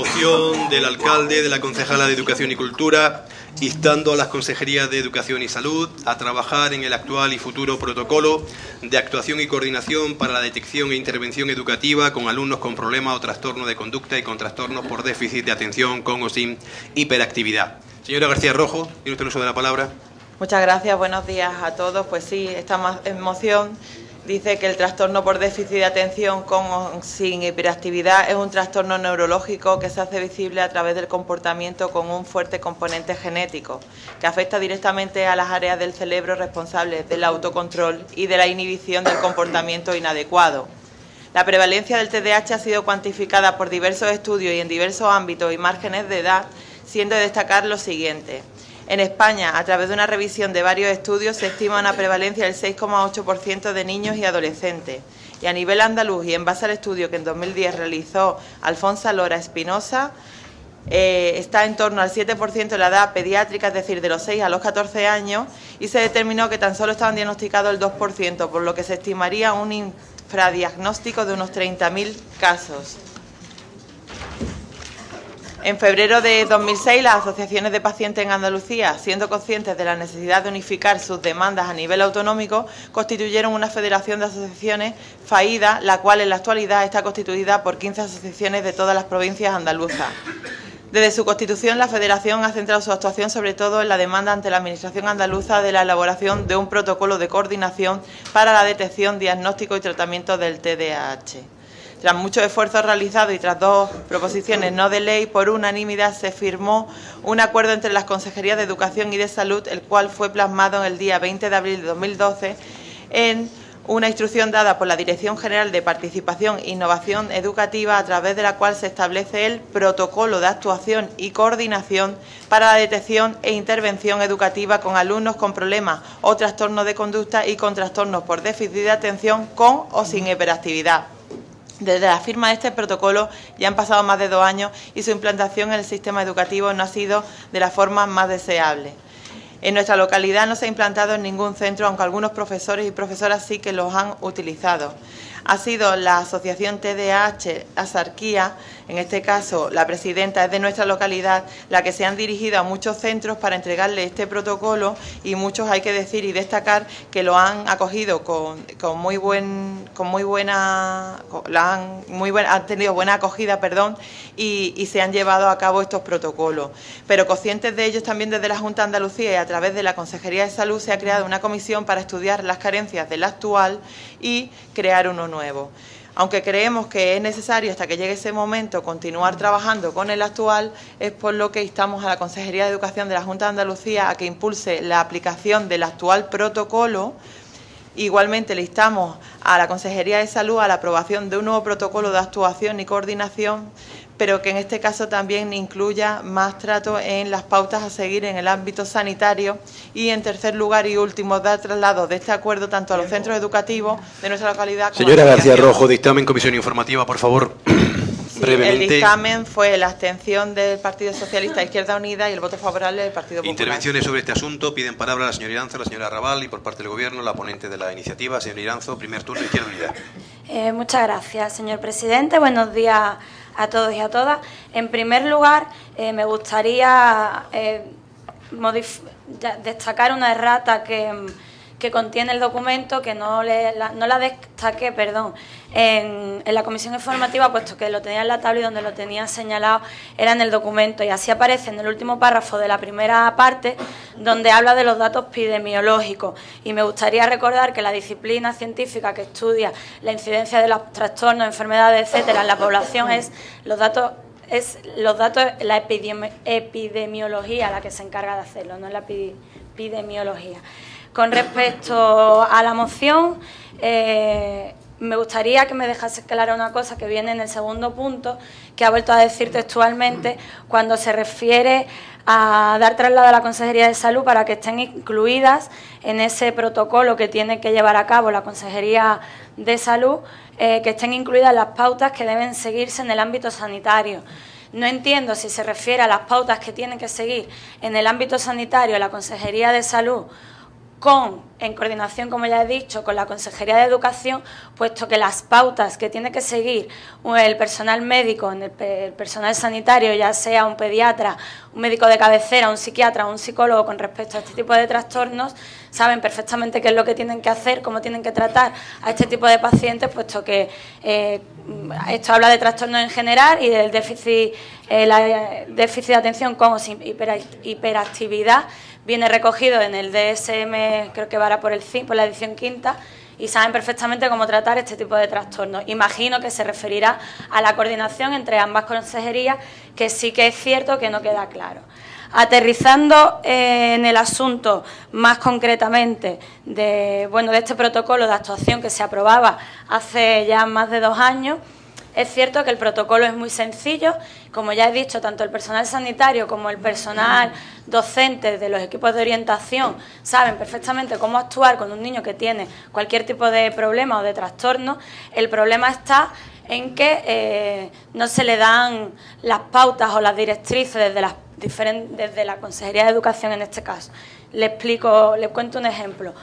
Moción del alcalde, de la concejala de Educación y Cultura, instando a las consejerías de Educación y Salud a trabajar en el actual y futuro protocolo de actuación y coordinación para la detección e intervención educativa con alumnos con problemas o trastornos de conducta y con trastornos por déficit de atención con o sin hiperactividad. Señora García Rojo, tiene usted el uso de la palabra. Muchas gracias, buenos días a todos. Pues sí, esta moción dice que el trastorno por déficit de atención con o sin hiperactividad es un trastorno neurológico que se hace visible a través del comportamiento con un fuerte componente genético, que afecta directamente a las áreas del cerebro responsables del autocontrol y de la inhibición del comportamiento inadecuado. La prevalencia del TDAH ha sido cuantificada por diversos estudios y en diversos ámbitos y márgenes de edad, siendo de destacar lo siguiente. En España, a través de una revisión de varios estudios, se estima una prevalencia del 6,8% de niños y adolescentes. Y a nivel andaluz, y en base al estudio que en 2010 realizó Alfonso Lora Espinosa, está en torno al 7% de la edad pediátrica, es decir, de los 6 a los 14 años, y se determinó que tan solo estaban diagnosticados el 2%, por lo que se estimaría un infradiagnóstico de unos 30.000 casos. En febrero de 2006, las asociaciones de pacientes en Andalucía, siendo conscientes de la necesidad de unificar sus demandas a nivel autonómico, constituyeron una federación de asociaciones, FAIDA, la cual en la actualidad está constituida por 15 asociaciones de todas las provincias andaluzas. Desde su constitución, la federación ha centrado su actuación sobre todo en la demanda ante la Administración andaluza de la elaboración de un protocolo de coordinación para la detección, diagnóstico y tratamiento del TDAH. Tras muchos esfuerzos realizados y tras 2 proposiciones no de ley, por unanimidad se firmó un acuerdo entre las Consejerías de Educación y de Salud, el cual fue plasmado en el día 20 de abril de 2012 en una instrucción dada por la Dirección General de Participación e Innovación Educativa, a través de la cual se establece el protocolo de actuación y coordinación para la detección e intervención educativa con alumnos con problemas o trastornos de conducta y con trastornos por déficit de atención con o sin hiperactividad. Desde la firma de este protocolo ya han pasado más de 2 años y su implantación en el sistema educativo no ha sido de la forma más deseable. En nuestra localidad no se ha implantado en ningún centro, aunque algunos profesores y profesoras sí que los han utilizado. Ha sido la asociación TDAH Asarquía, en este caso la presidenta es de nuestra localidad, la que se han dirigido a muchos centros para entregarle este protocolo, y muchos, hay que decir y destacar, que lo han acogido han tenido buena acogida, y se han llevado a cabo estos protocolos. Pero conscientes de ellos, también desde la Junta de Andalucía y a través de la Consejería de Salud se ha creado una comisión para estudiar las carencias del actual y crear uno nuevo. Aunque creemos que es necesario, hasta que llegue ese momento, continuar trabajando con el actual, es por lo que instamos a la Consejería de Educación de la Junta de Andalucía a que impulse la aplicación del actual protocolo. Igualmente le instamos a la Consejería de Salud a la aprobación de un nuevo protocolo de actuación y coordinación, pero que en este caso también incluya más trato en las pautas a seguir en el ámbito sanitario. Y en tercer lugar y último, dar traslado de este acuerdo tanto a los centros educativos de nuestra localidad como Señora García Rojo, dictamen comisión informativa, por favor. Sí, brevemente. El dictamen fue la abstención del Partido Socialista, Izquierda Unida, y el voto favorable del Partido Popular. Intervenciones sobre este asunto. Piden palabra la señora Iranzo, la señora Raval, y por parte del Gobierno la ponente de la iniciativa, señora Iranzo, primer turno, Izquierda Unida. Muchas gracias, señor presidente. Buenos días a todos y a todas. En primer lugar, me gustaría destacar una errata que contiene el documento, que no la destaqué, en la comisión informativa, puesto que lo tenía en la tabla y donde lo tenía señalado era en el documento, y así aparece en el último párrafo de la primera parte, donde habla de los datos epidemiológicos. Y me gustaría recordar que la disciplina científica que estudia la incidencia de los trastornos, enfermedades, etcétera, en la población es la epidemiología la que se encarga de hacerlo, no la epidemiología. Con respecto a la moción, me gustaría que me dejase clara una cosa que viene en el segundo punto, que ha vuelto a decir textualmente, cuando se refiere a dar traslado a la Consejería de Salud para que estén incluidas en ese protocolo que tiene que llevar a cabo la Consejería de Salud, que estén incluidas las pautas que deben seguirse en el ámbito sanitario. No entiendo si se refiere a las pautas que tienen que seguir en el ámbito sanitario la Consejería de Salud en coordinación, como ya he dicho, con la Consejería de Educación, puesto que las pautas que tiene que seguir el personal médico, el personal sanitario, ya sea un pediatra, un médico de cabecera, un psiquiatra o un psicólogo con respecto a este tipo de trastornos, saben perfectamente qué es lo que tienen que hacer, cómo tienen que tratar a este tipo de pacientes, puesto que esto habla de trastornos en general y del déficit de atención con hiperactividad. Viene recogido en el DSM, creo que va por la edición quinta, y saben perfectamente cómo tratar este tipo de trastornos. Imagino que se referirá a la coordinación entre ambas consejerías, que sí que es cierto que no queda claro. Aterrizando en el asunto más concretamente de este protocolo de actuación que se aprobaba hace ya más de 2 años, es cierto que el protocolo es muy sencillo. Como ya he dicho, tanto el personal sanitario como el personal docente de los equipos de orientación saben perfectamente cómo actuar con un niño que tiene cualquier tipo de problema o de trastorno. El problema está en que no se le dan las pautas o las directrices desde la Consejería de Educación en este caso. Le cuento un ejemplo.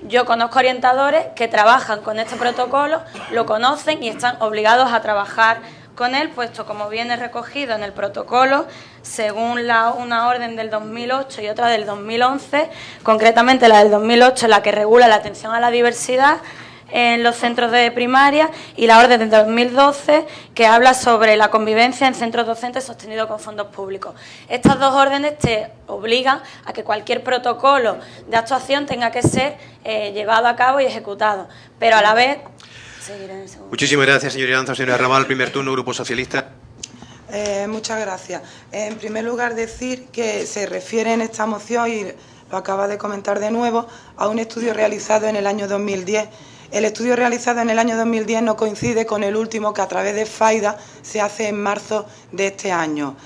Yo conozco orientadores que trabajan con este protocolo, lo conocen y están obligados a trabajar con él, puesto como viene recogido en el protocolo, según una orden del 2008 y otra del 2011, concretamente la del 2008, la que regula la atención a la diversidad en los centros de primaria, y la orden del 2012 que habla sobre la convivencia en centros docentes sostenidos con fondos públicos. Estas 2 órdenes te obligan a que cualquier protocolo de actuación tenga que ser llevado a cabo y ejecutado, pero a la vez... Muchísimas gracias, señora Iranzo. Señora Raval, primer turno, Grupo Socialista. Muchas gracias. En primer lugar, decir que se refiere en esta moción, y lo acaba de comentar de nuevo, a un estudio realizado en el año 2010. El estudio realizado en el año 2010 no coincide con el último, que a través de FAIDA se hace en marzo de este año.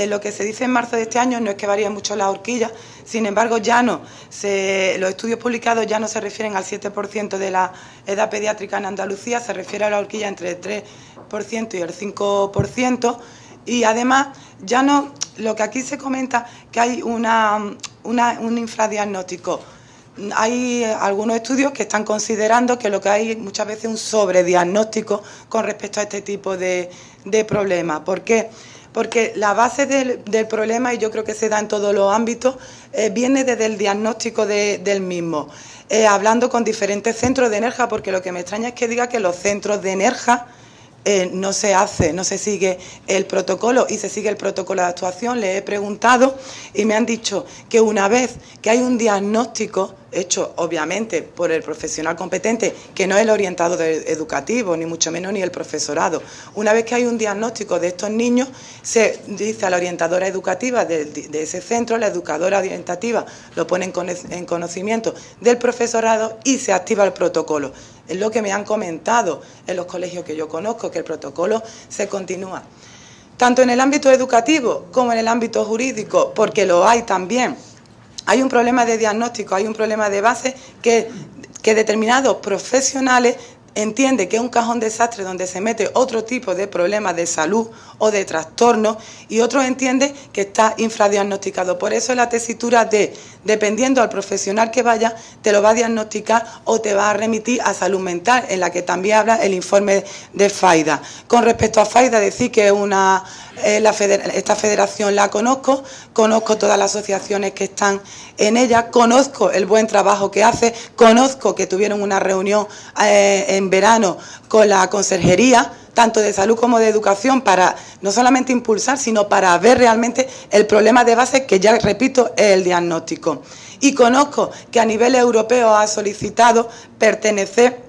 Lo que se dice en marzo de este año no es que varíe mucho la horquilla, sin embargo los estudios publicados ya no se refieren al 7% de la edad pediátrica en Andalucía, se refiere a la horquilla entre el 3% y el 5%, y además ya no, lo que aquí se comenta, que hay un infradiagnóstico. Hay algunos estudios que están considerando que lo que hay muchas veces es un sobrediagnóstico con respecto a este tipo de problemas. ¿Por qué? Porque la base del problema, y yo creo que se da en todos los ámbitos, viene desde el diagnóstico del mismo. Hablando con diferentes centros de ENERJA, porque lo que me extraña es que diga que los centros de ENERJA no se sigue el protocolo, y se sigue el protocolo de actuación. Le he preguntado y me han dicho que una vez que hay un diagnóstico hecho obviamente por el profesional competente, que no es el orientador educativo, ni mucho menos ni el profesorado, una vez que hay un diagnóstico de estos niños, se dice a la orientadora educativa de ese centro, la educadora orientativa lo pone en conocimiento del profesorado y se activa el protocolo. Es lo que me han comentado en los colegios que yo conozco, que el protocolo se continúa. Tanto en el ámbito educativo como en el ámbito jurídico, porque lo hay también. Hay un problema de diagnóstico, hay un problema de base que determinados profesionales entienden que es un cajón desastre donde se mete otro tipo de problemas de salud o de trastornos, y otros entienden que está infradiagnosticado. Por eso la tesitura dependiendo al profesional que vaya, te lo va a diagnosticar o te va a remitir a salud mental, en la que también habla el informe de FAIDA. Con respecto a FAIDA, decir que esta federación la conozco todas las asociaciones que están en ella, conozco el buen trabajo que hace, conozco que tuvieron una reunión en verano con la Conserjería, tanto de salud como de educación, para no solamente impulsar, sino para ver realmente el problema de base, que ya repito, es el diagnóstico. Y conozco que a nivel europeo ha solicitado pertenecer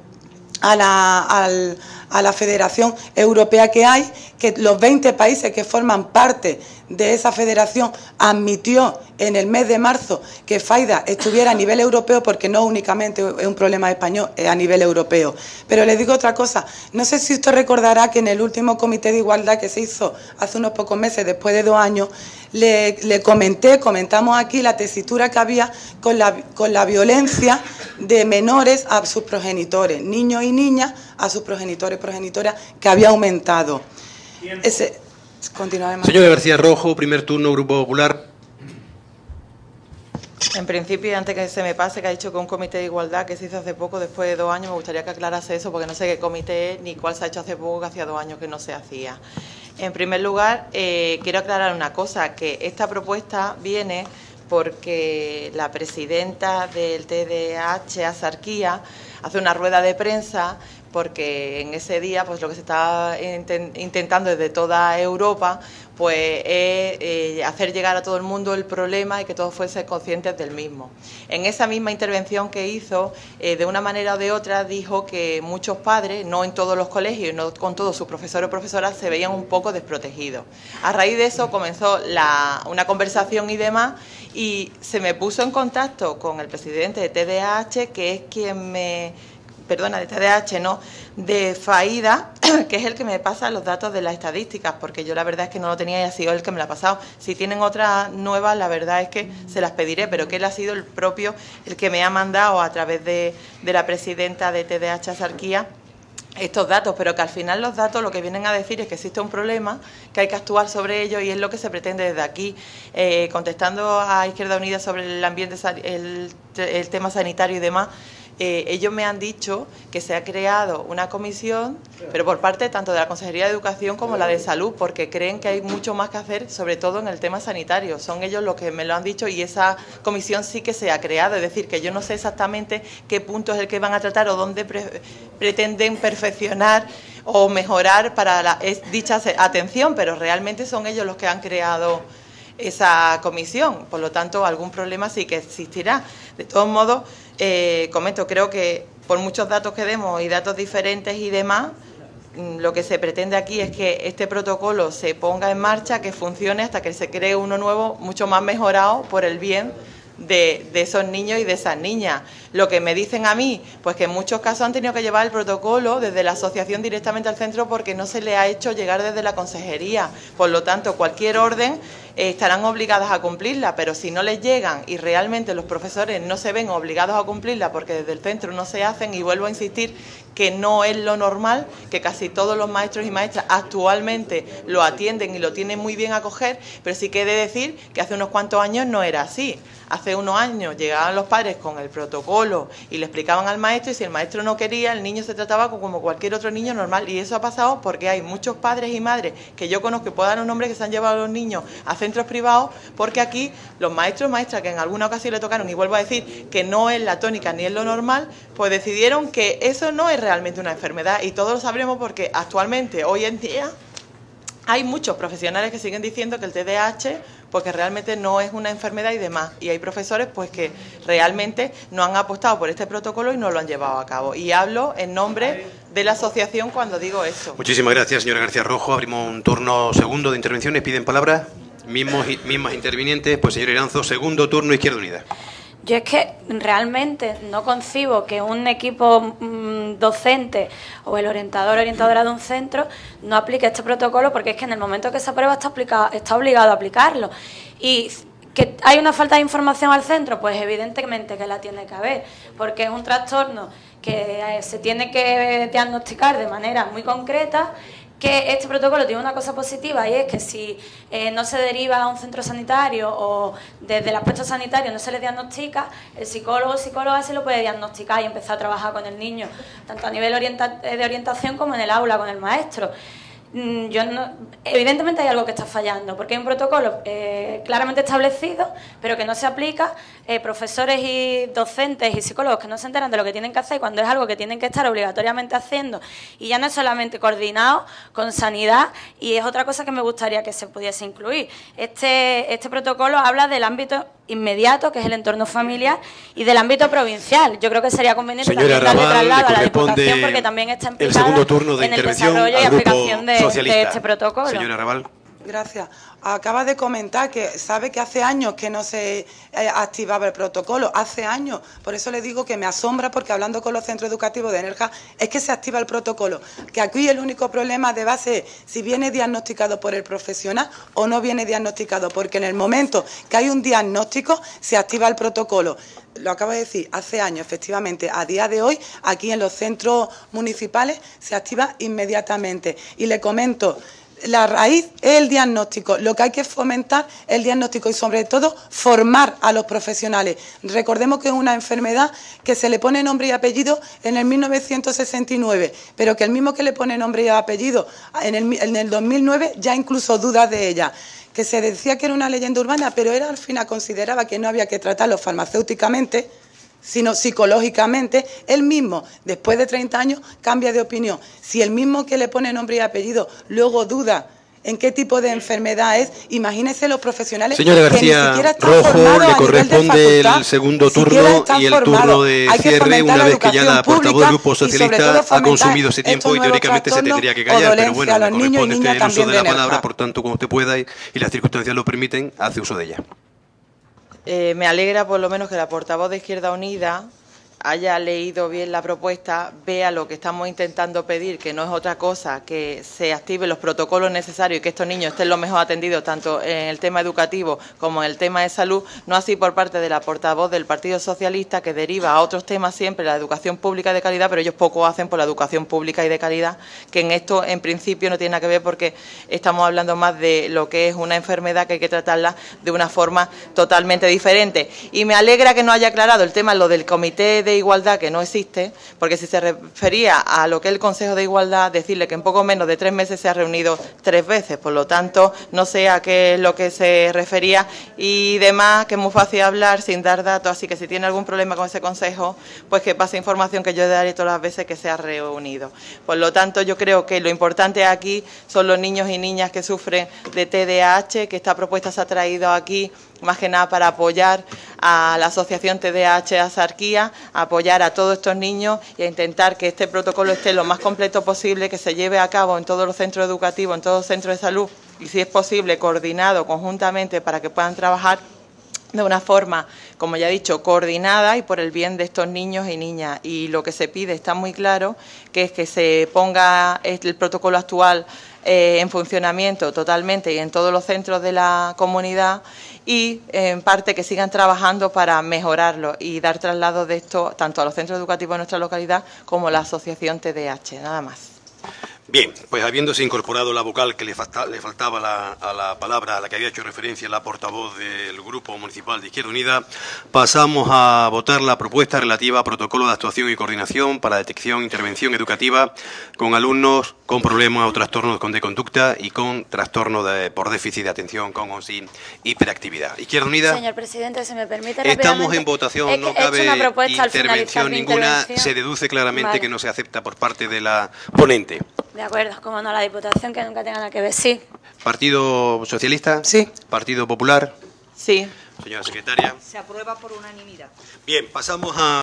a la Federación Europea que hay, que los 20 países que forman parte de esa federación admitió en el mes de marzo que FAIDA estuviera a nivel europeo, porque no únicamente es un problema español, es a nivel europeo. Pero les digo otra cosa, no sé si usted recordará que en el último Comité de Igualdad que se hizo hace unos pocos meses, después de 2 años, comentamos aquí la tesitura que había con la violencia de menores a sus progenitores, niños y niñas a sus progenitores, progenitoras, que había aumentado. Señora García Rojo, primer turno, Grupo Popular. En principio, y antes que se me pase, que ha dicho que un comité de igualdad que se hizo hace poco, después de 2 años, me gustaría que aclarase eso, porque no sé qué comité es ni cuál se ha hecho hace poco, que hacía 2 años que no se hacía. En primer lugar, quiero aclarar una cosa, que esta propuesta viene porque la presidenta del TDAH, Asarquía, hace una rueda de prensa, porque en ese día pues lo que se está intentando desde toda Europa pues hacer llegar a todo el mundo el problema y que todos fuesen conscientes del mismo. En esa misma intervención que hizo, de una manera o de otra, dijo que muchos padres, no en todos los colegios, no con todos sus profesores o profesoras, se veían un poco desprotegidos. A raíz de eso comenzó una conversación y demás, y se me puso en contacto con el presidente de TDAH, que es quien me... Perdona, de TDAH, no, de FAIDA, que es el que me pasa los datos de las estadísticas, porque yo la verdad es que no lo tenía y ha sido el que me lo ha pasado. Si tienen otras nuevas, la verdad es que se las pediré, pero que él ha sido el propio el que me ha mandado a través de la presidenta de TDAH Asarquía estos datos, pero que al final los datos lo que vienen a decir es que existe un problema, que hay que actuar sobre ello, y es lo que se pretende desde aquí. Contestando a Izquierda Unida sobre el ambiente, el tema sanitario y demás, ellos me han dicho que se ha creado una comisión, pero por parte tanto de la Consejería de Educación como la de Salud, porque creen que hay mucho más que hacer, sobre todo en el tema sanitario. Son ellos los que me lo han dicho, y esa comisión sí que se ha creado. Es decir, que yo no sé exactamente qué punto es el que van a tratar o dónde pretenden perfeccionar o mejorar para dicha atención, pero realmente son ellos los que han creado esa comisión. Por lo tanto, algún problema sí que existirá. De todos modos, comento, creo que por muchos datos que demos y datos diferentes y demás, lo que se pretende aquí es que este protocolo se ponga en marcha, que funcione hasta que se cree uno nuevo, mucho más mejorado por el bien de esos niños y de esas niñas. Lo que me dicen a mí, pues que en muchos casos han tenido que llevar el protocolo desde la asociación directamente al centro porque no se le ha hecho llegar desde la consejería. Por lo tanto, cualquier orden estarán obligadas a cumplirla, pero si no les llegan y realmente los profesores no se ven obligados a cumplirla porque desde el centro no se hacen, y vuelvo a insistir que no es lo normal, que casi todos los maestros y maestras actualmente lo atienden y lo tienen muy bien a coger, pero sí que he de decir que hace unos cuantos años no era así. Hace unos años llegaban los padres con el protocolo y le explicaban al maestro, y si el maestro no quería, el niño se trataba como cualquier otro niño normal, y eso ha pasado porque hay muchos padres y madres que yo conozco, que puedo dar un nombre, que se han llevado a los niños a centros privados porque aquí los maestros y maestras que en alguna ocasión le tocaron, y vuelvo a decir que no es la tónica ni es lo normal, pues decidieron que eso no es realmente una enfermedad, y todos lo sabremos porque actualmente, hoy en día, hay muchos profesionales que siguen diciendo que el TDAH porque realmente no es una enfermedad y demás, y hay profesores pues que realmente no han apostado por este protocolo y no lo han llevado a cabo, y hablo en nombre de la asociación cuando digo eso. Muchísimas gracias, señora García Rojo. Abrimos un turno segundo de intervenciones. ¿Piden palabra? Mismas intervinientes. Pues señor Iranzo, segundo turno, Izquierda Unida. Yo es que realmente no concibo que un equipo docente o el orientador o orientadora de un centro no aplique este protocolo, porque es que en el momento que se aprueba está obligado a aplicarlo. Y que hay una falta de información al centro, pues evidentemente que la tiene que haber, porque es un trastorno que se tiene que diagnosticar de manera muy concreta. Que este protocolo tiene una cosa positiva, y es que si no se deriva a un centro sanitario o desde el aspecto sanitario no se le diagnostica, el psicólogo o psicóloga se lo puede diagnosticar y empezar a trabajar con el niño, tanto a nivel de orientación como en el aula con el maestro. Evidentemente hay algo que está fallando, porque hay un protocolo claramente establecido, pero que no se aplica. Profesores y docentes y psicólogos que no se enteran de lo que tienen que hacer cuando es algo que tienen que estar obligatoriamente haciendo, y ya no es solamente coordinado con sanidad, y es otra cosa que me gustaría que se pudiese incluir. Este protocolo habla del ámbito inmediato, que es el entorno familiar, y del ámbito provincial. Yo creo que sería conveniente también darle traslado a la Diputación, porque también está implicada en el desarrollo y aplicación de este protocolo. Señora Raval. Gracias. Acaba de comentar que sabe que hace años que no se activaba el protocolo, hace años. Por eso le digo que me asombra, porque hablando con los centros educativos de Nerja es que se activa el protocolo. Que aquí el único problema de base es si viene diagnosticado por el profesional o no viene diagnosticado, porque en el momento que hay un diagnóstico se activa el protocolo. Lo acabo de decir, hace años, efectivamente. A día de hoy, aquí en los centros municipales se activa inmediatamente. Y le comento, La raíz es el diagnóstico. Lo que hay que fomentar es el diagnóstico y, sobre todo, formar a los profesionales. Recordemos que es una enfermedad que se le pone nombre y apellido en el 1969, pero que el mismo que le pone nombre y apellido en el 2009 ya incluso dudas de ella. Que se decía que era una leyenda urbana, pero él al final consideraba que no había que tratarlo farmacéuticamente, sino psicológicamente. Él mismo, después de 30 años, cambia de opinión. Si el mismo que le pone nombre y apellido luego duda en qué tipo de enfermedad es, imagínese los profesionales. Señora García Rojo, le corresponde el segundo turno y el turno de cierre, una vez que ya la portavoz del Grupo Socialista ha consumido ese tiempo y teóricamente se tendría que callar, pero bueno, le corresponde el uso de la palabra, por tanto, como usted pueda y las circunstancias lo permiten, hace uso de ella. Me alegra por lo menos que la portavoz de Izquierda Unida haya leído bien la propuesta, vea lo que estamos intentando pedir, que no es otra cosa que se activen los protocolos necesarios y que estos niños estén lo mejor atendidos tanto en el tema educativo como en el tema de salud, no así por parte de la portavoz del Partido Socialista, que deriva a otros temas siempre, la educación pública de calidad, pero ellos poco hacen por la educación pública y de calidad, que en esto en principio no tiene nada que ver porque estamos hablando más de lo que es una enfermedad que hay que tratarla de una forma totalmente diferente. Y me alegra que no haya aclarado el tema, lo del Comité de Igualdad, que no existe, porque si se refería a lo que es el Consejo de Igualdad, decirle que en poco menos de 3 meses se ha reunido 3 veces, por lo tanto, no sé a qué es lo que se refería y demás, que es muy fácil hablar sin dar datos, así que si tiene algún problema con ese consejo, pues que pase información que yo daré todas las veces que se ha reunido. Por lo tanto, yo creo que lo importante aquí son los niños y niñas que sufren de TDAH, que esta propuesta se ha traído aquí más que nada para apoyar a la asociación TDAH Asarquía, a apoyar a todos estos niños y a intentar que este protocolo esté lo más completo posible, que se lleve a cabo en todos los centros educativos, en todos los centros de salud y, si es posible, coordinado conjuntamente para que puedan trabajar de una forma, como ya he dicho, coordinada y por el bien de estos niños y niñas. Y lo que se pide está muy claro, que es que se ponga el protocolo actual en funcionamiento totalmente y en todos los centros de la comunidad y, en parte, que sigan trabajando para mejorarlo y dar traslado de esto tanto a los centros educativos de nuestra localidad como a la asociación TDAH. Nada más. Bien, pues habiéndose incorporado la vocal que le faltaba a la palabra a la que había hecho referencia la portavoz del Grupo Municipal de Izquierda Unida, pasamos a votar la propuesta relativa a protocolo de actuación y coordinación para detección e intervención educativa con alumnos con problemas o trastornos de conducta y con trastornos por déficit de atención con o sin hiperactividad. Izquierda Unida. Señor presidente, si me permite estamos en votación, no cabe intervención ninguna, se deduce claramente que no se acepta por parte de la ponente. De acuerdo, como no, la Diputación, que nunca tenga nada que ver, sí. ¿Partido Socialista? Sí. ¿Partido Popular? Sí. Señora secretaria. Se aprueba por unanimidad. Bien, pasamos a...